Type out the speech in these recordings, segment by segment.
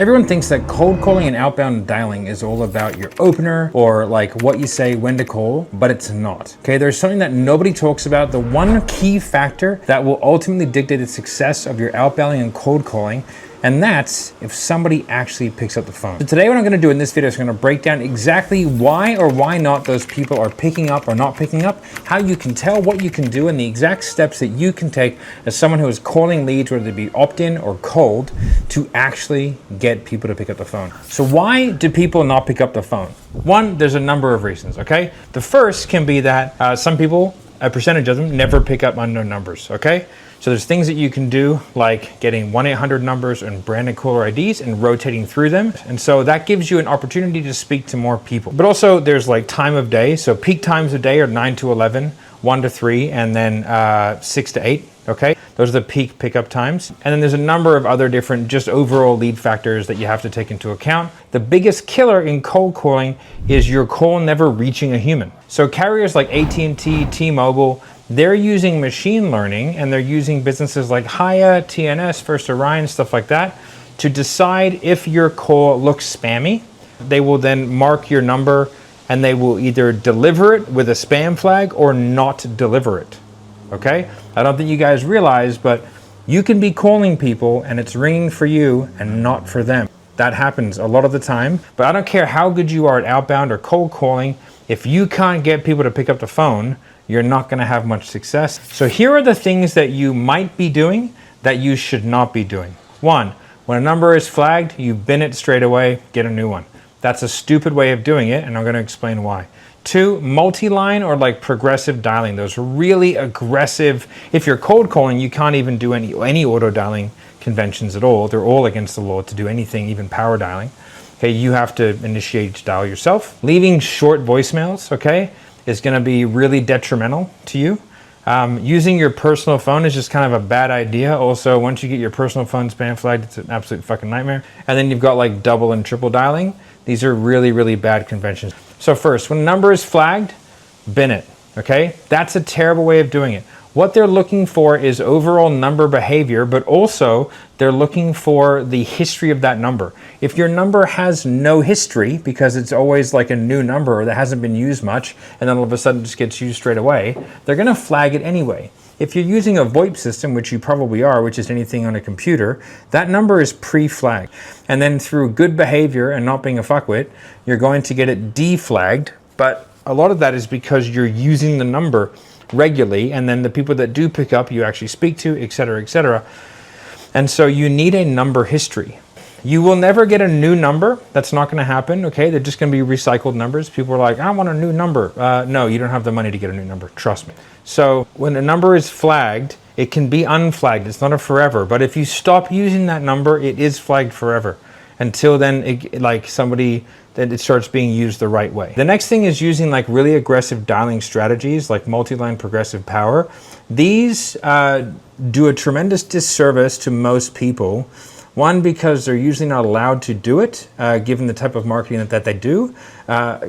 Everyone thinks that cold calling and outbound dialing is all about your opener or like what you say when to call, but it's not. Okay, there's something that nobody talks about. The one key factor that will ultimately dictate the success of your outbounding and cold calling, and that's if somebody actually picks up the phone. So today what I'm gonna do in this video is I'm gonna break down exactly why or why not those people are picking up or not picking up, how you can tell, what you can do, and the exact steps that you can take as someone who is calling leads, whether they be opt-in or cold, to actually get people to pick up the phone. So why do people not pick up the phone? One, there's a number of reasons, okay? The first can be that some people, a percentage of them, never pick up unknown numbers, okay? So there's things that you can do like getting 1-800 numbers and branded caller IDs and rotating through them. And so that gives you an opportunity to speak to more people. But also there's like time of day. So peak times of day are 9 to 11, 1 to 3, and then 6 to 8, okay? Those are the peak pickup times. And then there's a number of other different just overall lead factors that you have to take into account. The biggest killer in cold calling is your call never reaching a human. So carriers like AT&T, T-Mobile, they're using machine learning, and they're using businesses like Hiya, TNS, First Orion, stuff like that, to decide if your call looks spammy. They will then mark your number and they will either deliver it with a spam flag or not deliver it, okay? I don't think you guys realize, but you can be calling people and it's ringing for you and not for them. That happens a lot of the time, but I don't care how good you are at outbound or cold calling, if you can't get people to pick up the phone, you're not gonna have much success. So here are the things that you might be doing that you should not be doing. One, when a number is flagged, you bin it straight away, get a new one. That's a stupid way of doing it, and I'm gonna explain why. Two, multi-line or like progressive dialing. Those are really aggressive. If you're cold calling, you can't even do any auto dialing conventions at all. They're all against the law to do anything, even power dialing. Okay, you have to initiate to dial yourself. Leaving short voicemails, okay, is gonna be really detrimental to you. Using your personal phone is just kind of a bad idea. Also, once you get your personal phone spam flagged, it's an absolute fucking nightmare. And then you've got like double and triple dialing. These are really, really bad conventions. So first, when a number is flagged, bin it, okay? That's a terrible way of doing it. What they're looking for is overall number behavior, but also they're looking for the history of that number. If your number has no history, because it's always like a new number that hasn't been used much, and then all of a sudden just gets used straight away, they're gonna flag it anyway. If you're using a VoIP system, which you probably are, which is anything on a computer, that number is pre-flagged. And then through good behavior and not being a fuckwit, you're going to get it deflagged, but a lot of that is because you're using the number regularly, and then the people that do pick up you actually speak to, et cetera, et cetera. And so you need a number history. You will never get a new number. That's not gonna happen, okay? They're just gonna be recycled numbers. People are like, I want a new number. No, you don't have the money to get a new number, trust me. So when a number is flagged, it can be unflagged. It's not a forever, but if you stop using that number, it is flagged forever. Until then, it starts being used the right way. The next thing is using like really aggressive dialing strategies like multi-line progressive power. These do a tremendous disservice to most people. One, because they're usually not allowed to do it, given the type of marketing that they do.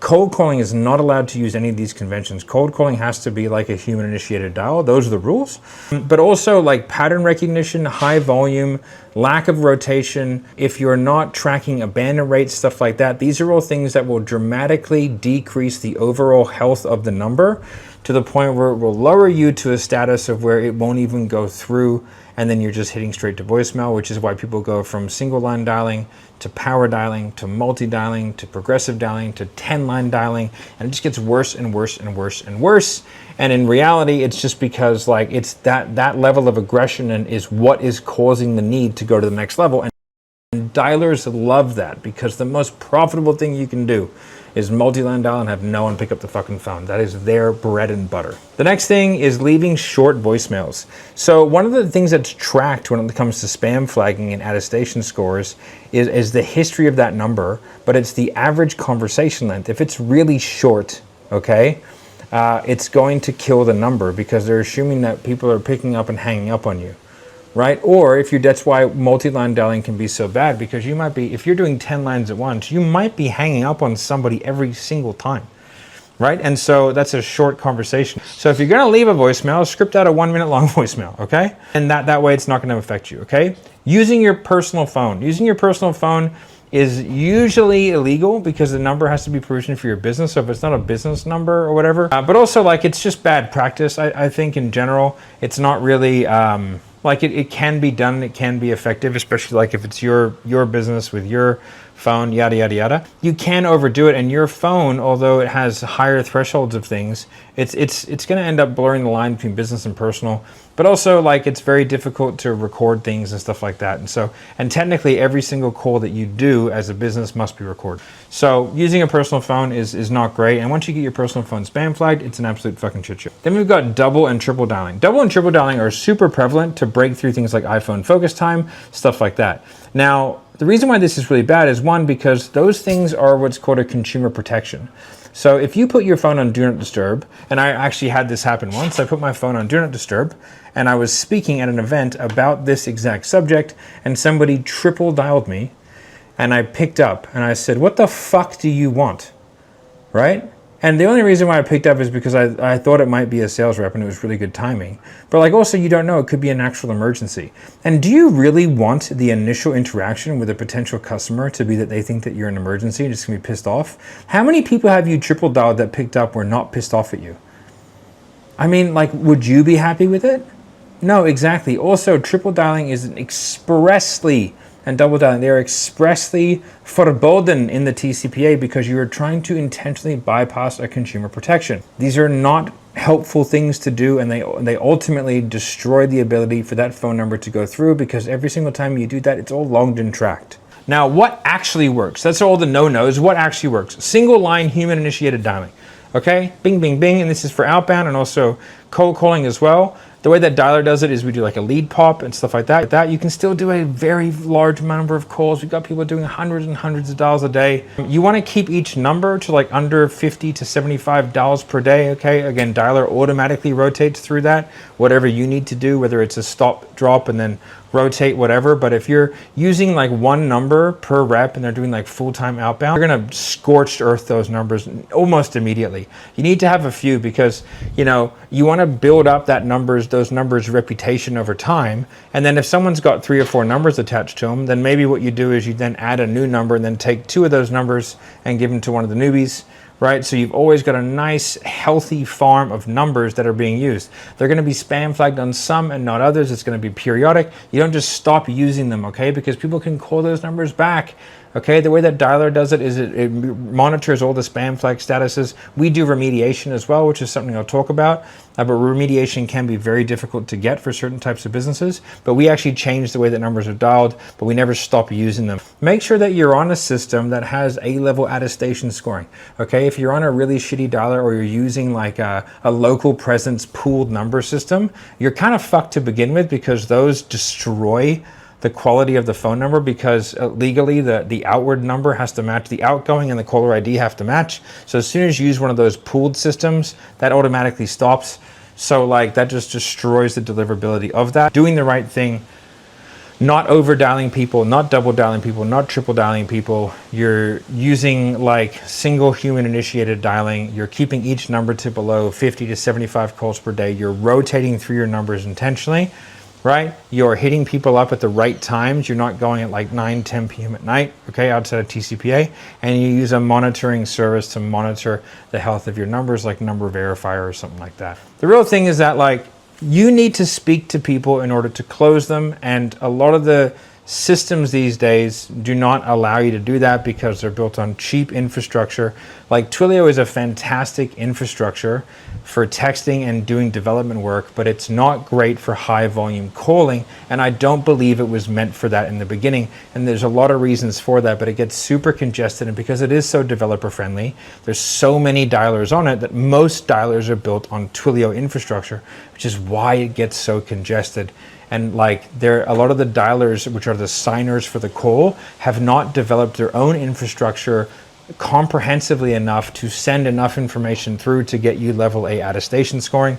Cold calling is not allowed to use any of these conventions. Cold calling has to be like a human-initiated dial. Those are the rules. But also like pattern recognition, high volume, lack of rotation. If you're not tracking abandon rates, stuff like that, these are all things that will dramatically decrease the overall health of the number to the point where it will lower you to a status of where it won't even go through, and then you're just hitting straight to voicemail, which is why people go from single line dialing to power dialing to multi-dialing to progressive dialing to 10-line dialing, and it just gets worse and worse and worse and worse. And in reality, it's just because like it's that level of aggression and is what is causing the need to go to the next level. And dialers love that, because the most profitable thing you can do is multi-line dial and have no one pick up the fucking phone. That is their bread and butter. The next thing is leaving short voicemails. So one of the things that's tracked when it comes to spam flagging and attestation scores is the history of that number, but it's the average conversation length. If it's really short, okay, it's going to kill the number, because they're assuming that people are picking up and hanging up on you. Right? Or that's why multi-line dialing can be so bad, because you might be, if you're doing 10 lines at once, you might be hanging up on somebody every single time. right? And so that's a short conversation. So if you're gonna leave a voicemail, script out a 1 minute long voicemail, okay? And that way it's not gonna affect you, okay? Using your personal phone. Using your personal phone is usually illegal because the number has to be provisioned for your business. So if it's not a business number or whatever, but also like it's just bad practice. I think in general, it's not really, like it can be done, it can be effective, especially like if it's your business with your phone, yada, yada, yada. You can overdo it, and your phone, although it has higher thresholds of things, it's gonna end up blurring the line between business and personal, but also like it's very difficult to record things and stuff like that. And technically every single call that you do as a business must be recorded. So using a personal phone is not great. And once you get your personal phone spam flagged, it's an absolute fucking shit show. Then we've got double and triple dialing. Double and triple dialing are super prevalent to break through things like iPhone focus time, stuff like that. Now, the reason why this is really bad is one, because those things are what's called a consumer protection. So if you put your phone on Do Not Disturb, and I actually had this happen once, I put my phone on Do Not Disturb, and I was speaking at an event about this exact subject, and somebody triple dialed me, and I picked up, and I said, "What the fuck do you want?" Right? And the only reason why I picked up is because I thought it might be a sales rep and it was really good timing. But like also, you don't know, it could be an actual emergency. And do you really want the initial interaction with a potential customer to be that they think that you're an emergency and just gonna be pissed off? How many people have you triple dialed that picked up were not pissed off at you? I mean, like, would you be happy with it? No, exactly. Also, triple dialing is expressly, and double dialing, they are expressly verboden in the TCPA because you are trying to intentionally bypass a consumer protection. These are not helpful things to do, and they ultimately destroy the ability for that phone number to go through, because every single time you do that, it's all logged and tracked. Now, what actually works? That's all the no-nos. What actually works? Single line human initiated dialing. Okay, bing, bing, bing, and this is for outbound and also cold calling as well. The way that Dialer does it is we do like a lead pop and stuff like that. You can still do a very large number of calls. We've got people doing hundreds and hundreds of dials a day. You want to keep each number to like under 50 to 75 dials per day, okay? Again, Dialer automatically rotates through that, whatever you need to do, whether it's a stop, drop, and then rotate, whatever. But if you're using like one number per rep and they're doing like full-time outbound, you're gonna scorched earth those numbers almost immediately. You need to have a few because, you know, you want to build up those numbers reputation over time. And then if someone's got 3 or 4 numbers attached to them, then maybe what you do is you then add a new number and then take 2 of those numbers and give them to one of the newbies, right? So you've always got a nice, healthy farm of numbers that are being used. They're going to be spam flagged on some and not others. It's going to be periodic. You don't just stop using them, okay? Because people can call those numbers back. Okay, the way that Dialer does it is it monitors all the spam flag statuses. We do remediation as well, which is something I'll talk about. But remediation can be very difficult to get for certain types of businesses. But we actually change the way that numbers are dialed, but we never stop using them. Make sure that you're on a system that has A-level attestation scoring. Okay, if you're on a really shitty Dialer or you're using like a local presence pooled number system, you're kind of fucked to begin with because those destroy the quality of the phone number, because legally the outward number has to match the outgoing and the caller ID have to match. So as soon as you use one of those pooled systems, that automatically stops. So like that just destroys the deliverability of that. Doing the right thing, not over dialing people, not double dialing people, not triple dialing people. You're using like single human initiated dialing. You're keeping each number to below 50 to 75 calls per day. You're rotating through your numbers intentionally. Right? You're hitting people up at the right times. You're not going at like 9, 10 p.m. at night, okay, outside of TCPA. And you use a monitoring service to monitor the health of your numbers, like Number Verifier or something like that. The real thing is that like you need to speak to people in order to close them. And a lot of the systems these days do not allow you to do that because they're built on cheap infrastructure. Like Twilio is a fantastic infrastructure for texting and doing development work, but it's not great for high volume calling. And I don't believe it was meant for that in the beginning. And there's a lot of reasons for that, but it gets super congested. And because it is so developer friendly, there's so many dialers on it that most dialers are built on Twilio infrastructure, which is why it gets so congested. And like a lot of the dialers, which are the signers for the call, have not developed their own infrastructure comprehensively enough to send enough information through to get you level A attestation scoring,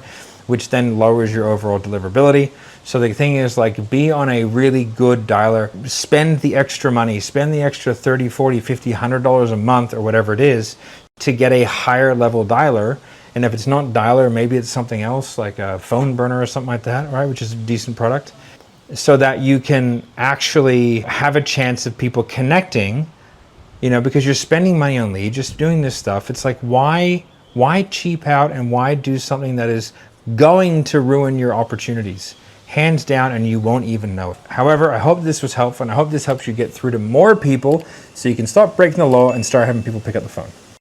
which then lowers your overall deliverability. So the thing is, like, be on a really good dialer, spend the extra money, spend the extra $30, $40, $50, $100 a month or whatever it is to get a higher level dialer. And if it's not dialer, maybe it's something else like a phone burner or something like that, right? Which is a decent product, so that you can actually have a chance of people connecting, you know, because you're spending money on lead, just doing this stuff. It's like, why cheap out and why do something that is going to ruin your opportunities? Hands down, and you won't even know it. However, I hope this was helpful, and I hope this helps you get through to more people so you can stop breaking the law and start having people pick up the phone.